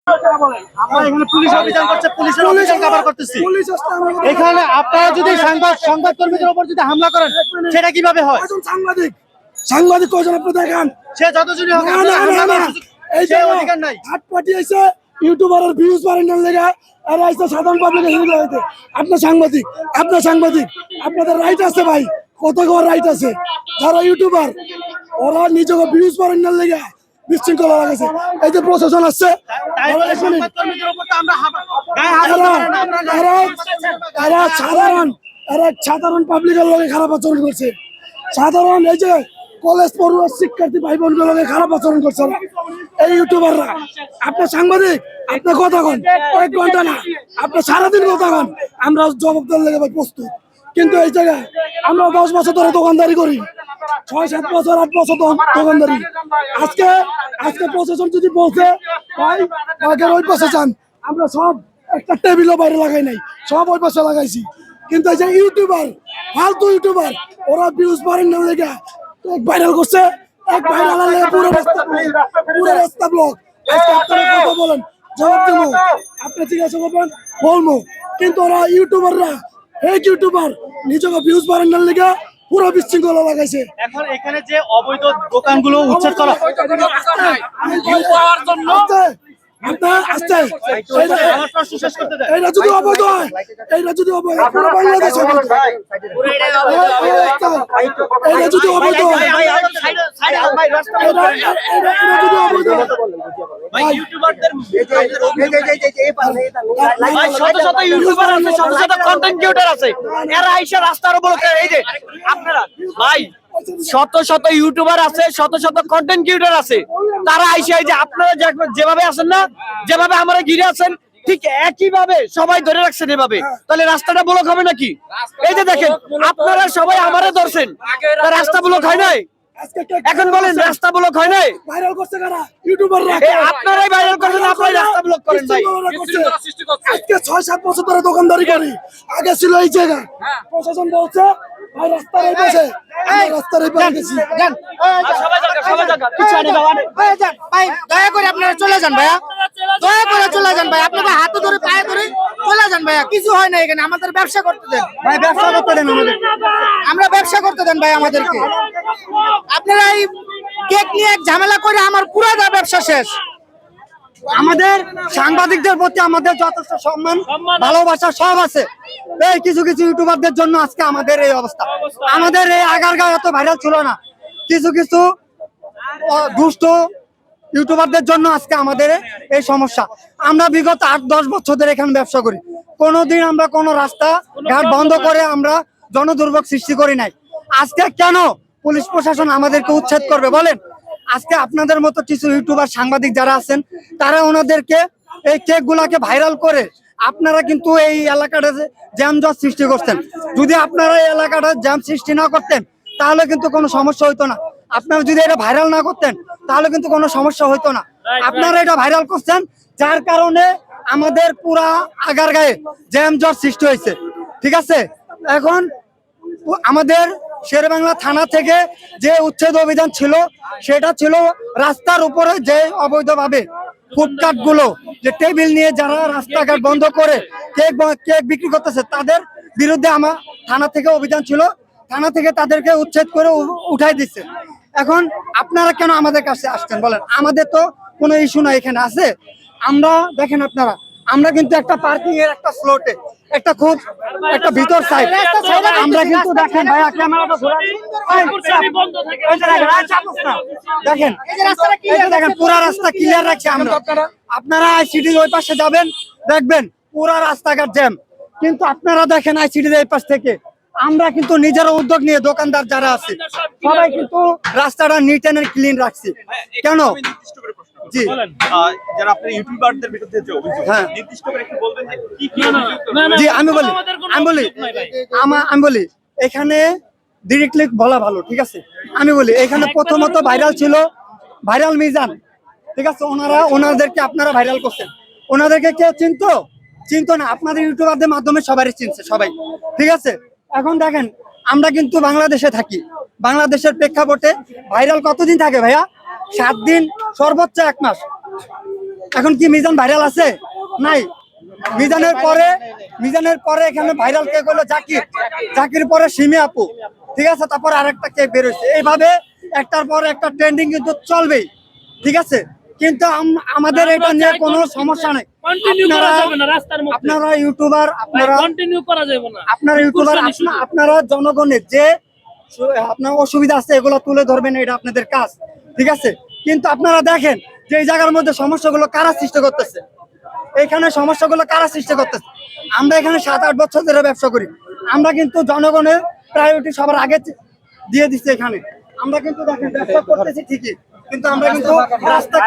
আমরা এখানে পুলিশ অভিযান করছে, পুলিশের অভিযান কভার করতেছি। এখানে আপনারা যদি সংবাদ কর্মীদের উপর যদি হামলা করেন সেটা কিভাবে হয়? সাংবাদিক সাংবাদিক কয়জন আপনি দেখান, সে যতজনই হোক এই যে অধিকার নাই। হাত পাঠিয়েছে ইউটিউবারের ভিউজ বাড়ানোর লেগে, আর আইছে সাধারণ পাবলিক হিরো হইতে। আপনার সাংবাদিক আপনাদের রাইট আছে ভাই, কত বড় রাইট আছে। যারা ইউটিউবার ওরা নিজেকে ভিউজ বাড়ানোর লেগে বিশৃঙ্খলা লাগাইছে। এই যে প্রশাসন আসছে, সাধারণ পাবলিকের লগে খারাপ আচরণ করছে। সাধারণ এই যে কলেজ পড়ুয়া শিক্ষার্থী ভাই বোনগুলোর লগে খারাপ আচরণ করছে এই ইউটিউবাররা। আপনার সাংবাদিক, আপনি কথা কন, কয়েক ঘন্টা না, আপনি সারাদিন কথা কন, আমরা জবাব দেওয়ার লেগে ভাই প্রস্তুত। কিন্তু এই জায়গায় আমরা 10 বছর ধরে দোকানদারি করি, 6-7 বছর 8 বছর দোকানদারি। আজকে প্রশাসন যদি বলছে ভাই আগের ওই পাশে যান, আমরা সব একটা টেবিলও বাইরে লাগাই নাই, সব ওই পাশে লাগাইছি। কিন্তু এই যে ইউটিউবার, ফালতু ইউটিউবার, ওরা ভিউজ বাড়েন না লেগে এক ভাইরাল করছে, এক ভাইরাল লেগে পুরো রাস্তা ব্লক। আজকে আপনারা কথা বলেন, জবাব দেবো, আপনি জিজ্ঞাসা করবেন বলবো। কিন্তু ওরা ইউটিউবাররা, এক ইউটিউবার নিজেকে ভিউজ বাড়েন না লেগে পুরো বিশৃঙ্খলা লাগাইছে। এখন এখানে যে অবৈধ দোকানগুলো উচ্ছেদ করা এইটা যদি অবৈধ হয়, এইটা যদি অবৈধ পুরো বাংলাদেশ অবৈধ, এইটা যদি অবৈধ হয়, রাস্তার উপর এই যে আপনারা ভাই শত শত ইউটিউবার আছে, শত শত কন্টেন্ট ক্রিয়েটর আছে, তারা আইসা এই যে আপনারা যেভাবে আছেন না, যেভাবে আমরা ঘিরে আছেন ঠিক একই ভাবে সবাই ধরে রাখছেন এভাবে, তাহলে রাস্তাটা ব্লক হবে নাকি? এই যে দেখেন আপনারা সবাই আমারে ধরছেন, রাস্তা ব্লক হয় নাই? এখন বলেন রাস্তা ব্লক হয় নাই? ভাইরাল করছে কারা? ইউটিউবাররা। আপনারাই ভাইরাল করেন, আপনারাই রাস্তা ব্লক করেন ভাই। আজকে 6-7 বছর ধরে দোকানদারি করি, আগে ছিল এই জায়গা, প্রশাসন বলছে ভাই রাস্তার এই পাশে, রাস্তার এই পাশে গেছি। ভাই দয়া করে আপনারা চলে যান ভাইয়া, দয়া করে চলে যান ভাই, আপনারা হাতে ধরে পায়ে ধরে চলে যান ভাইয়া, কিছু হয় না এখানে, আমাদের ব্যবসা করতে দেন ভাই, ব্যবসা করতে দেন আমাদের, আমরা ব্যবসা করতে দেন ভাই আমাদেরকে। আপনারা এই কেক নিয়ে এক ঝামেলা করে আমার পুরো ব্যবসা শেষ। আমাদের সাংবাদিকদের প্রতি আমাদের যথেষ্ট সম্মান ভালোবাসা সব আছে, এই কিছু কিছু ইউটিউবারদের জন্য আজকে আমাদের এই অবস্থা। আমাদের এই আগারগাঁও এত ভাইরাল ছিল না, কিছু কিছু দুষ্ট ইউটিউবারদের জন্য আজকে আমাদের এই সমস্যা। আমরা বিগত 8-10 বছর ধরে এখানে ব্যবসা করি, কোনোদিন আমরা কোনো রাস্তা ঘাট বন্ধ করে আমরা জনদুর্ভোগ সৃষ্টি করি নাই। আজকে কেন পুলিশ প্রশাসন আমাদেরকে উচ্ছেদ করবে বলেন? আজকে আপনাদের মতো কিছু ইউটিউবার সাংবাদিক যারা আছেন, তারা ওনাদেরকে এই কেক গুলাকে ভাইরাল করে আপনারা কিন্তু এই এলাকাটা জ্যাম সৃষ্টি করছেন। যদি আপনারা এই এলাকাটা জ্যাম সৃষ্টি না করতেন তাহলে কিন্তু কোনো সমস্যা হইতো না। আপনারা যদি এটা ভাইরাল না করতেন তাহলে কিন্তু কোনো সমস্যা হইতো না। আপনারা এটা ভাইরাল করছেন, যার কারণে আমাদের পুরা আগারগাঁয়ে জ্যাম সৃষ্টি হয়েছে। ঠিক আছে, এখন আমাদের শেরেবাংলা থানা থেকে যে উচ্ছেদ অভিযান ছিল, সেটা ছিল রাস্তার উপরে যে অবৈধভাবে ফুটপাত গুলো, যে টেবিল নিয়ে যারা রাস্তাঘাট বন্ধ করে কেক বিক্রি করতেছে, তাদের বিরুদ্ধে আমার থানা থেকে অভিযান ছিল, থানা থেকে তাদেরকে উচ্ছেদ করে উঠাই দিচ্ছে। এখন আপনারা কেন আমাদের কাছে আসছেন বলেন? আমাদের তো কোনো ইস্যু না এখানে আছে। আমরা দেখেন আপনারা, আমরা কিন্তু একটা পার্কিং এর একটা স্লটে একটা খুব একটা ভিতর সাইড, আমরা কিন্তু দেখেন ভাইয়া ক্যামেরাটা দেখেন, দেখেন পুরা রাস্তা ক্লিয়ার রাখছি আমরা। আপনারা আইসিডির ওই পাশে যাবেন, দেখবেন পুরা রাস্তাঘাট জ্যাম। কিন্তু আপনারা দেখেন আইসিডির এই পাশ থেকে আমরা কিন্তু নিজেরা উদ্যোগ নিয়ে দোকানদার যারা আছে সবাই কিন্তু রাস্তাটা নিট এন্ড ক্লিন রাখছি। কেন? জি, যারা আপনার ইউটিউবারদের বিরুদ্ধে যে অভিযোগ, নির্দিষ্ট করে একটু বলবেন যে কি কি অভিযোগ? জি আমি বলি এখানে ডিরেক্টলি বলা ভালো, ঠিক আছে? আমি বলি এখানে প্রথমত ভাইরাল ছিল ভাইরাল মিজান, ঠিক আছে? ওনাদেরকে আপনারা ভাইরাল করছেন, ওনাদেরকে কেউ চিনতো না, আপনাদের ইউটিউবারদের মাধ্যমে সবাই চিনছে সবাই, ঠিক আছে? এখন দেখেন আমরা কিন্তু বাংলাদেশে থাকি, বাংলাদেশের প্রেক্ষাপটে ভাইরাল কতদিন থাকে ভাইয়া? 7 দিন, সর্বোচ্চ 1 মাস। এখন কি মিজান ভাইরাল আছে? নাই। মিজানের পরে এখানে ভাইরাল কে করলো? জাকির পরে সিমি আপু, ঠিক আছে, তারপর আরেকটা কে বের হয়েছে। এইভাবে একটার পর একটা ট্রেন্ডিং কিন্তু চলবেই, ঠিক আছে। কিন্তু আমাদের এটা নিয়ে কোনো সমস্যা নেই। আপনারা ইউটিউবার, আপনারা জনগণের যে আপনার অসুবিধা আছে এগুলো তুলে ধরবেন, এটা আপনাদের কাজ, ঠিক আছে। কিন্তু আপনারা দেখেন যে এই জায়গার মধ্যে সমস্যাগুলো কারা সৃষ্টি করতেছে, এখানে সমস্যাগুলো কারা সৃষ্টি করতেছে। আমরা এখানে 7-8 বছর ধরে ব্যবসা করি, আমরা কিন্তু জনগণের প্রায়োরিটি সবার আগে দিয়ে দিচ্ছি। এখানে আমরা কিন্তু দেখেন ব্যবসা করতেছি ঠিকই, কিন্তু আমরা কিন্তু রাস্তা